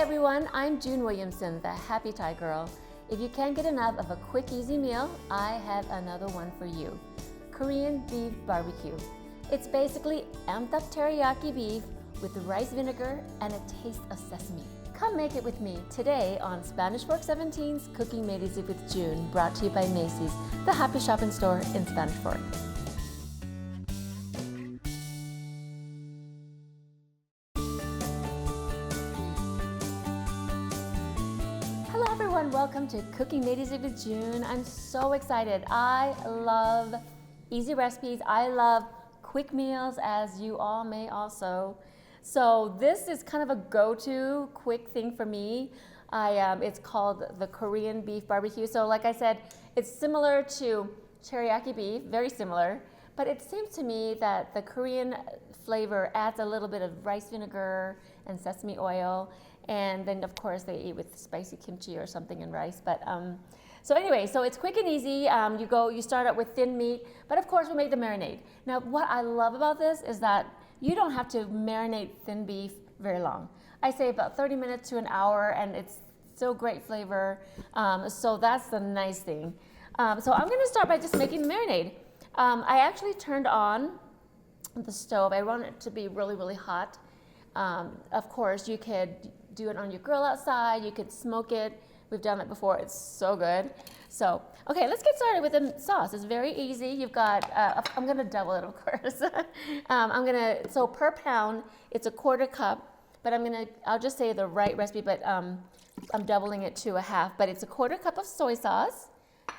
everyone, I'm June Williamson, the Happy Thai Girl. If you can't get enough of a quick, easy meal, I have another one for you. Korean beef barbecue. It's basically amped up teriyaki beef with rice vinegar and a taste of sesame. Come make it with me today on Spanish Fork 17's Cooking Made Easy with June, brought to you by Macy's, the happy shopping store in Spanish Fork. Hello everyone, welcome to Cooking Made Easy with June. I'm so excited. I love easy recipes. I love quick meals, as you all may also. So this is kind of a go-to quick thing for me. It's called the Korean beef barbecue. So like I said, it's similar to teriyaki beef, very similar, but it seems to me that the Korean flavor adds a little bit of rice vinegar and sesame oil, and then of course they eat with spicy kimchi or something in rice. But so anyway, so it's quick and easy. You start out with thin meat, but of course we make the marinade. Now what I love about this is that you don't have to marinate thin beef very long. I say about 30 minutes to an hour, and it's still great flavor. So that's the nice thing. So I'm gonna start by just making the marinade. I actually turned on the stove. I want it to be really, really hot. Of course, you could do it on your grill outside. You could smoke it. We've done it before. It's so good. So, okay, let's get started with the sauce. It's very easy. You've got, I'm gonna double it, of course. So per pound, it's a quarter cup, but I'll just say the right recipe, but I'm doubling it to a half, but it's a quarter cup of soy sauce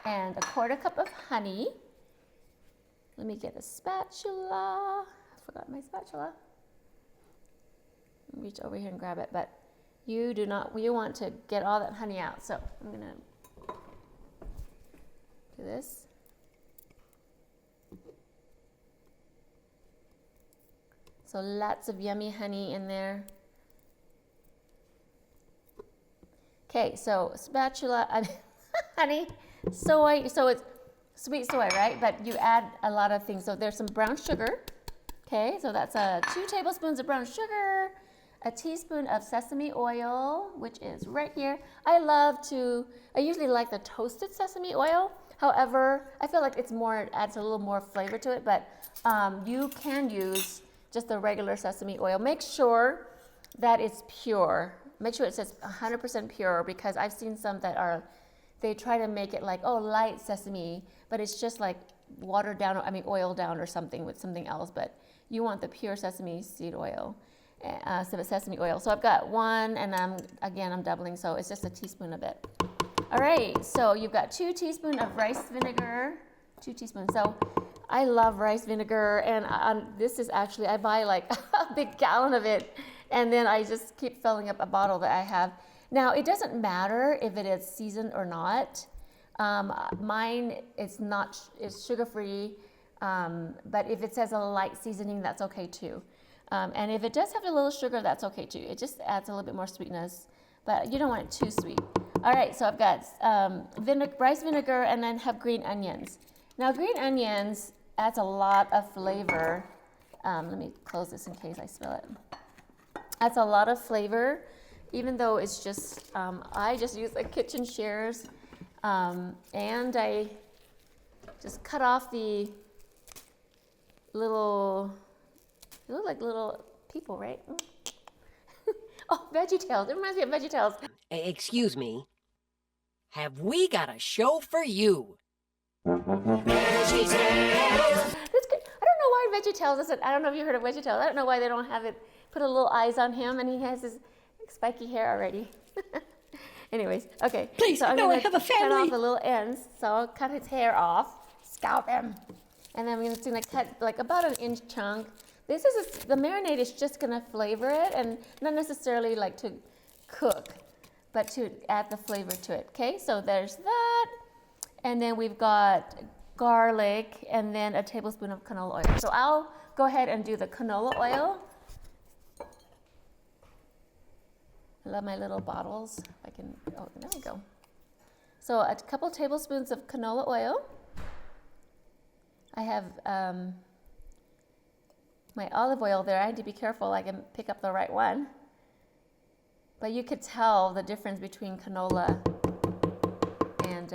and a quarter cup of honey. Let me get a spatula. I forgot my spatula. Reach over here and grab it, but you want to get all that honey out. So I'm gonna do this. So lots of yummy honey in there. Okay, so spatula, honey, soy, so it's sweet soy, right? But you add a lot of things. So there's some brown sugar. Okay, so that's 2 tablespoons of brown sugar, a teaspoon of sesame oil, which is right here. I usually like the toasted sesame oil. However, I feel like it adds a little more flavor to it, but you can use just the regular sesame oil. Make sure that it's pure. Make sure it says 100% pure, because I've seen some that they try to make it like, oh, light sesame, but it's just like watered down, oiled down or something with something else, but you want the pure sesame seed oil. Sesame oil. So I've got 1, and I'm doubling, so it's just a teaspoon of it. All right, so you've got 2 teaspoons of rice vinegar, 2 teaspoons. So I love rice vinegar, and this is actually, I buy like a big gallon of it, and then I just keep filling up a bottle that I have. Now, it doesn't matter if it is seasoned or not. Mine, it's sugar-free, but if it says a light seasoning, that's okay too. And if it does have a little sugar, that's okay too. It just adds a little bit more sweetness, but you don't want it too sweet. All right, so I've got rice vinegar, and then have green onions. Now, green onions adds a lot of flavor. Let me close this in case I spill it. Adds a lot of flavor, even though it's just, I just use the kitchen shears, and I just cut off the little, they look like little people, right? Oh, VeggieTales. It reminds me of VeggieTales. Excuse me. Have we got a show for you? VeggieTales. That's good. I don't know why VeggieTales isn't. I don't know if you heard of VeggieTales. I don't know why they don't have it. Put a little eyes on him, and he has his spiky hair already. Anyways, okay. Please, so I'm no, gonna I have a family. Cut off the little ends. So I'll cut his hair off, scalp him, and then I'm just gonna cut like about an inch chunk. The marinade is just gonna flavor it, and not necessarily like to cook, but to add the flavor to it. Okay, so there's that, and then we've got garlic, and then a tablespoon of canola oil. So I'll go ahead and do the canola oil. I love my little bottles. Oh, there we go. So a couple tablespoons of canola oil. I have my olive oil there. I had to be careful I can pick up the right one. But you could tell the difference between canola and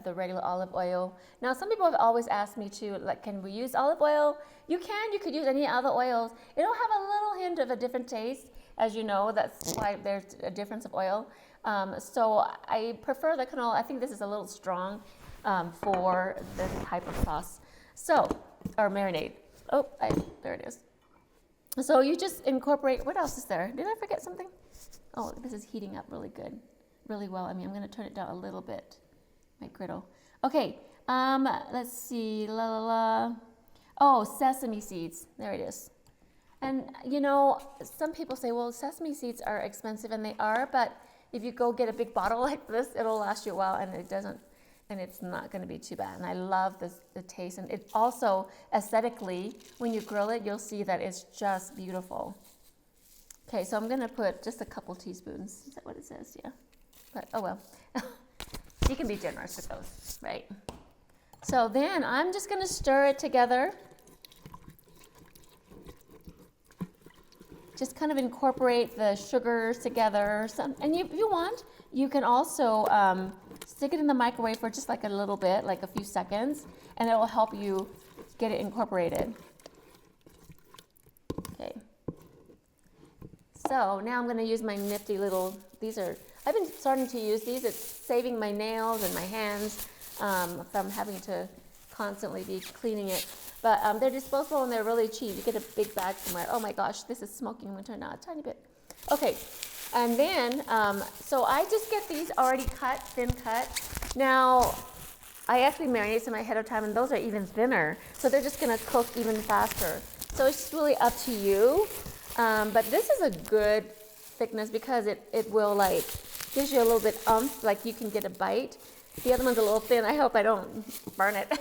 the regular olive oil. Now, some people have always asked me to, like, can we use olive oil? You can. You could use any other oils. It'll have a little hint of a different taste, as you know. That's why there's a difference of oil. So I prefer the canola. I think this is a little strong for this type of sauce. So, or marinade. Oh, there it is. So you just incorporate, what else is there? Did I forget something? Oh, this is heating up really good, really well. I mean, I'm going to turn it down a little bit, my griddle. Okay, let's see, Oh, sesame seeds, there it is. And you know, some people say, well, sesame seeds are expensive, and they are, but if you go get a big bottle like this, it'll last you a while, and it's not going to be too bad. And I love the taste, and it also aesthetically, when you grill it, you'll see that it's just beautiful. Okay, so I'm going to put just a couple teaspoons. Is that what it says? Yeah. But oh well. You can be generous with those, right? So then I'm just going to stir it together. Just kind of incorporate the sugars together. And if you want, you can also stick it in the microwave for just like a little bit, like a few seconds, and it will help you get it incorporated. Okay. So now I'm going to use my nifty little, I've been starting to use these. It's saving my nails and my hands from having to constantly be cleaning it. But they're disposable and they're really cheap. You get a big bag somewhere. Oh my gosh, this is smoking. I'm going to turn it down a tiny bit. Okay, and then, so I just get these already cut, thin cut. Now, I actually marinate some ahead of time, and those are even thinner. So they're just going to cook even faster. So it's really up to you. But this is a good thickness because it will like, gives you a little bit like you can get a bite. The other one's a little thin. I hope I don't burn it.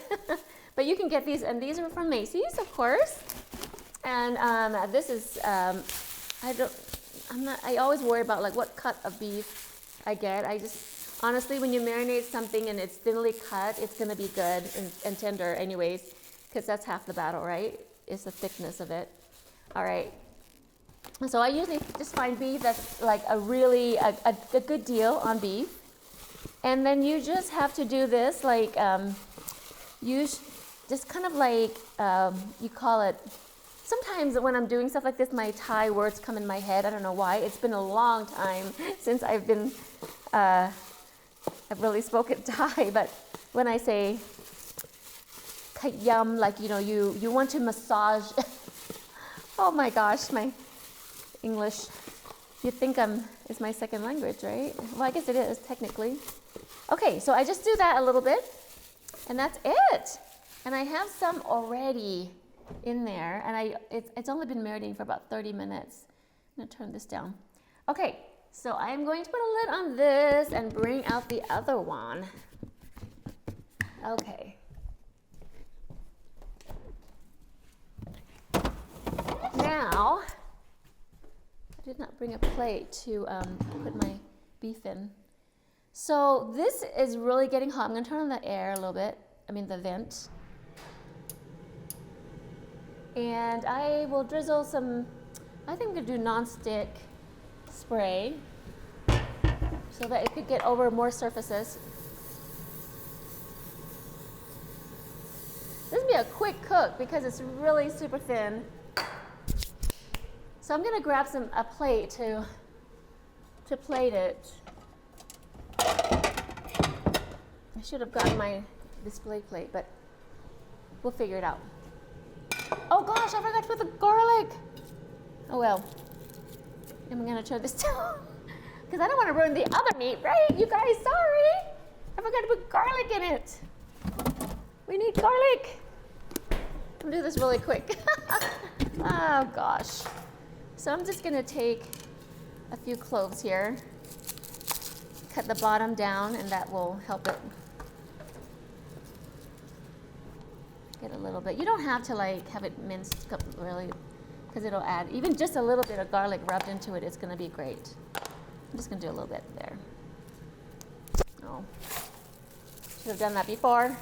But you can get these, and these are from Macy's, of course. And this is, I always worry about like what cut of beef I get. Honestly, when you marinate something and it's thinly cut, it's gonna be good and tender anyways, because that's half the battle, right? It's the thickness of it. All right. So I usually just find beef that's like a really, a good deal on beef. And then you just have to do this, like, just kind of like, you call it, sometimes when I'm doing stuff like this, my Thai words come in my head. I don't know why. It's been a long time since I've really spoken Thai. But when I say kayam, like, you know, you want to massage. Oh my gosh, my English. You think it's my second language, right? Well, I guess it is, technically. Okay, so I just do that a little bit, and that's it. And I have some already in there, and it's only been marinating for about 30 minutes. I'm gonna turn this down. Okay, so I'm going to put a lid on this and bring out the other one. Okay. Now, I did not bring a plate to put my beef in. So this is really getting hot. I'm going to turn on the air a little bit, the vent. And I will drizzle some, I think I'm going to do non-stick spray so that it could get over more surfaces. This will be a quick cook because it's really super thin. So I'm going to grab a plate to plate it. I should have gotten my display plate, but we'll figure it out. Oh gosh, I forgot to put the garlic. Oh well. I'm going to turn this down because I don't want to ruin the other meat, right? You guys, sorry. I forgot to put garlic in it. We need garlic. I'm going to do this really quick. Oh gosh. So I'm just going to take a few cloves here, cut the bottom down, and that will help it get a little bit. You don't have to like have it minced really, because it'll add, even just a little bit of garlic rubbed into it, it's going to be great. I'm just going to do a little bit there. Oh, should have done that before.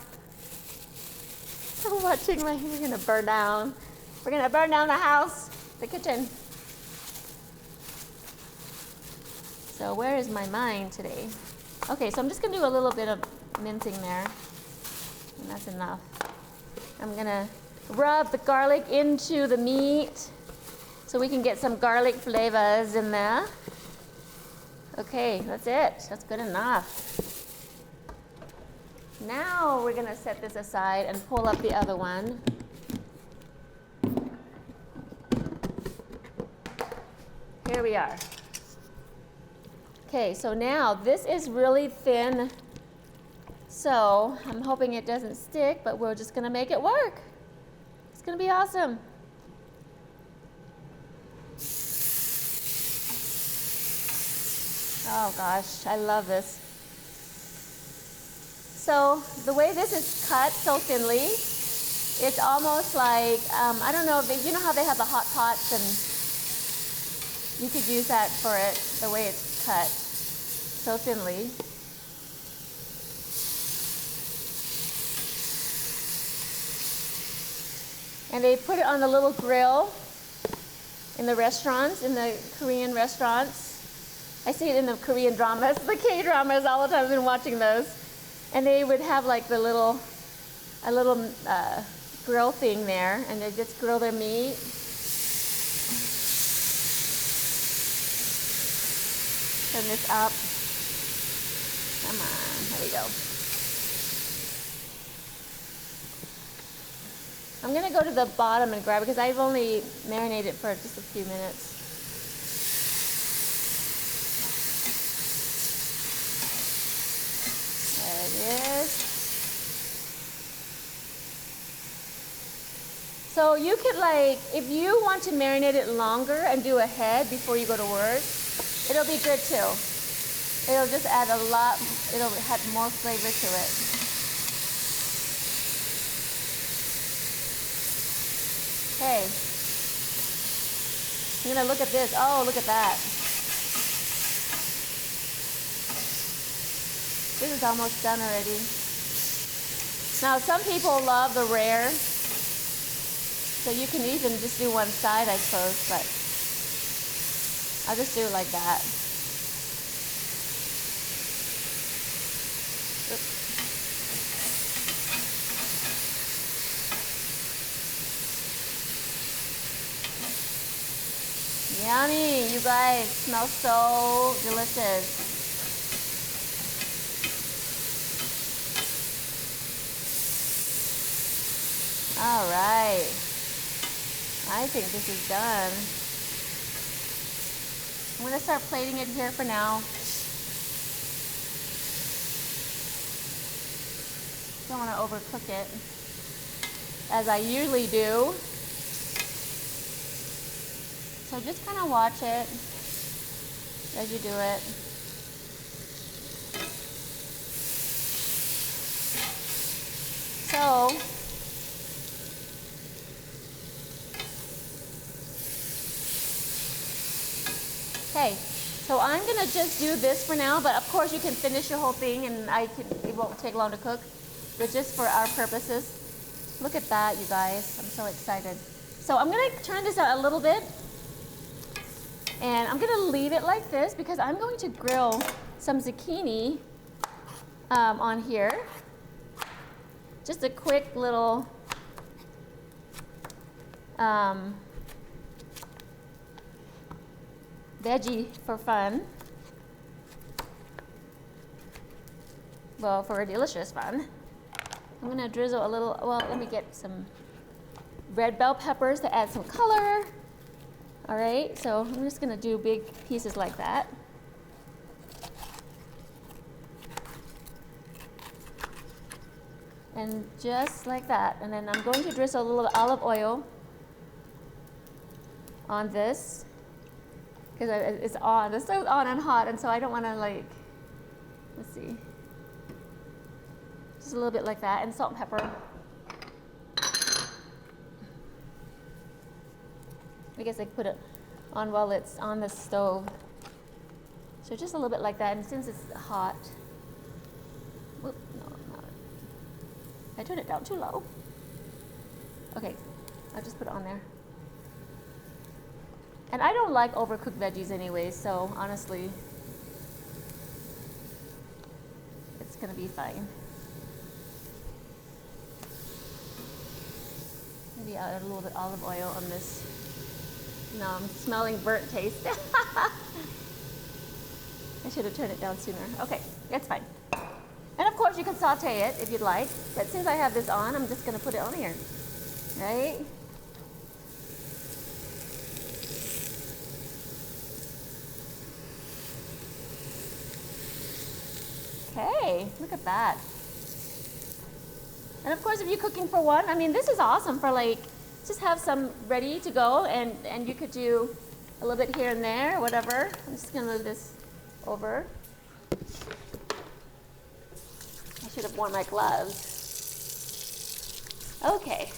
I'm watching we're going to burn down. We're going to burn down the house, the kitchen. So where is my mind today? Okay, so I'm just gonna do a little bit of mincing there, and that's enough. I'm gonna rub the garlic into the meat so we can get some garlic flavors in there. Okay, that's it. That's good enough. Now we're gonna set this aside and pull up the other one. Here we are. Okay, so now this is really thin, so I'm hoping it doesn't stick, but we're just gonna make it work. It's gonna be awesome. Oh gosh, I love this. So the way this is cut so thinly, it's almost like, I don't know, you know how they have the hot pots, and you could use that for it, the way it's cut so thinly. And they put it on the little grill in the restaurants, in the Korean restaurants. I see it in the Korean dramas, the K-dramas, all the time I've been watching those. And they would have like a little grill thing there, and they just grill their meat. Turn this up. Come on, here we go. I'm gonna go to the bottom and grab it because I've only marinated it for just a few minutes. There it is. So you could, like, if you want to marinate it longer and do a head before you go to work, it'll be good too. It'll just add a lot, it'll add more flavor to it. Okay. I'm gonna look at this. Oh, look at that. This is almost done already. Now, some people love the rare, so you can even just do one side, I suppose, but I'll just do it like that. Oops. Yummy, you guys, smells so delicious. All right, I think this is done. I'm gonna start plating it here for now. Don't wanna overcook it, as I usually do. So just kind of watch it as you do it. So, okay, so I'm gonna just do this for now, but of course you can finish your whole thing and it won't take long to cook, but just for our purposes. Look at that, you guys, I'm so excited. So I'm gonna turn this out a little bit, and I'm gonna leave it like this because I'm going to grill some zucchini on here. Just a quick little veggie for fun. Well, for a delicious fun. I'm gonna drizzle a little, well, let me get some red bell peppers to add some color. All right, so I'm just gonna do big pieces like that. And just like that. And then I'm going to drizzle a little olive oil on this because it's on. This is on and hot, and so I don't want to, like, let's see, just a little bit like that, and salt and pepper. I guess I could put it on while it's on the stove. So just a little bit like that, and since it's hot, whoop, no, not. I turned it down too low. Okay, I'll just put it on there. And I don't like overcooked veggies anyway, so honestly, It's gonna be fine. Maybe I'll add a little bit olive oil on this. No, I'm smelling burnt taste. I should have turned it down sooner. Okay, that's fine. And of course you can saute it if you'd like, but since I have this on, I'm just gonna put it on here, right? Okay, look at that. And of course, if you're cooking for one, I mean, this is awesome for like, just have some ready to go, and you could do a little bit here and there, whatever. I'm just gonna move this over. I should have worn my gloves. Okay.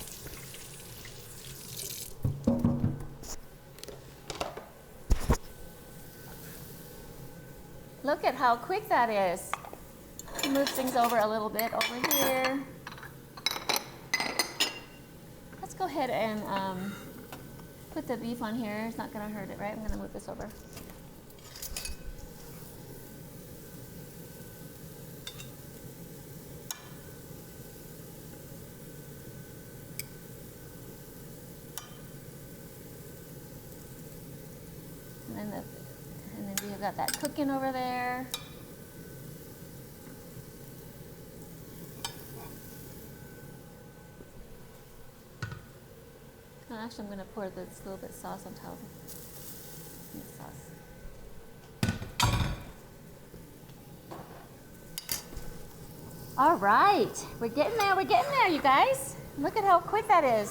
Look at how quick that is. Move things over a little bit over here. Let's go ahead and put the beef on here. It's not gonna hurt it, right? I'm gonna move this over. And then we've got that cooking over there. Actually, I'm going to pour this little bit of sauce on top of the sauce. All right, we're getting there, you guys. Look at how quick that is.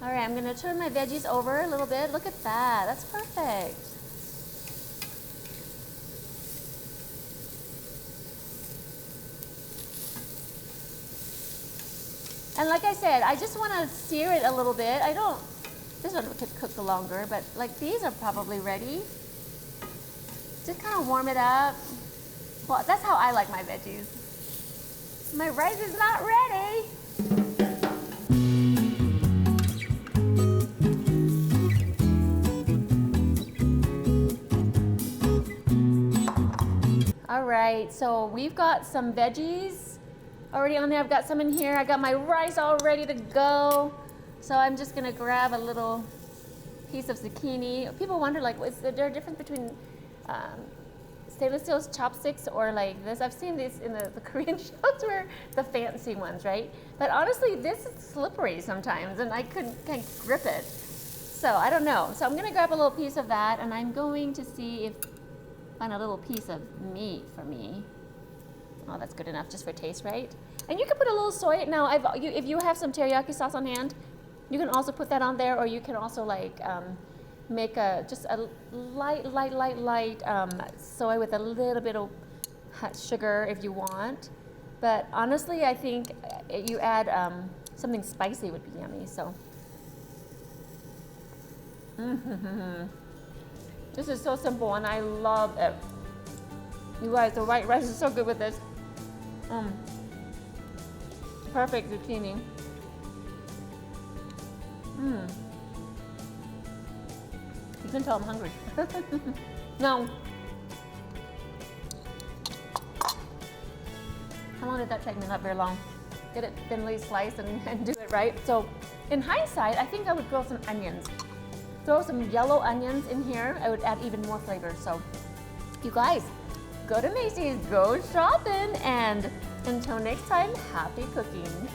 All right, I'm going to turn my veggies over a little bit. Look at that, that's perfect. And like I said, I just want to sear it a little bit. This one could cook longer, but like these are probably ready. Just kind of warm it up. Well, that's how I like my veggies. My rice is not ready. All right, so we've got some veggies already on there. I've got some in here. I got my rice all ready to go. So I'm just gonna grab a little piece of zucchini. People wonder, like, is there a difference between stainless steel chopsticks or like this? I've seen these in the Korean shows, where the fancy ones, right? But honestly, this is slippery sometimes, and I can't grip it. So I don't know. So I'm gonna grab a little piece of that, and I'm going to see if find a little piece of meat for me. Oh, that's good enough just for taste, right? And you can put a little soy. Now, if you have some teriyaki sauce on hand, you can also put that on there, or you can also like make just a light soy with a little bit of hot sugar if you want. But honestly, I think you add something spicy would be yummy. So, this is so simple, and I love it. You guys, the white rice is so good with this. Perfect zucchini. You can tell I'm hungry. Now, how long did that take me? Not very long. Get it thinly sliced and do it right. So, in hindsight, I think I would throw some onions. Throw some yellow onions in here. I would add even more flavor. So, you guys, go to Macy's, go shopping, and until next time, happy cooking.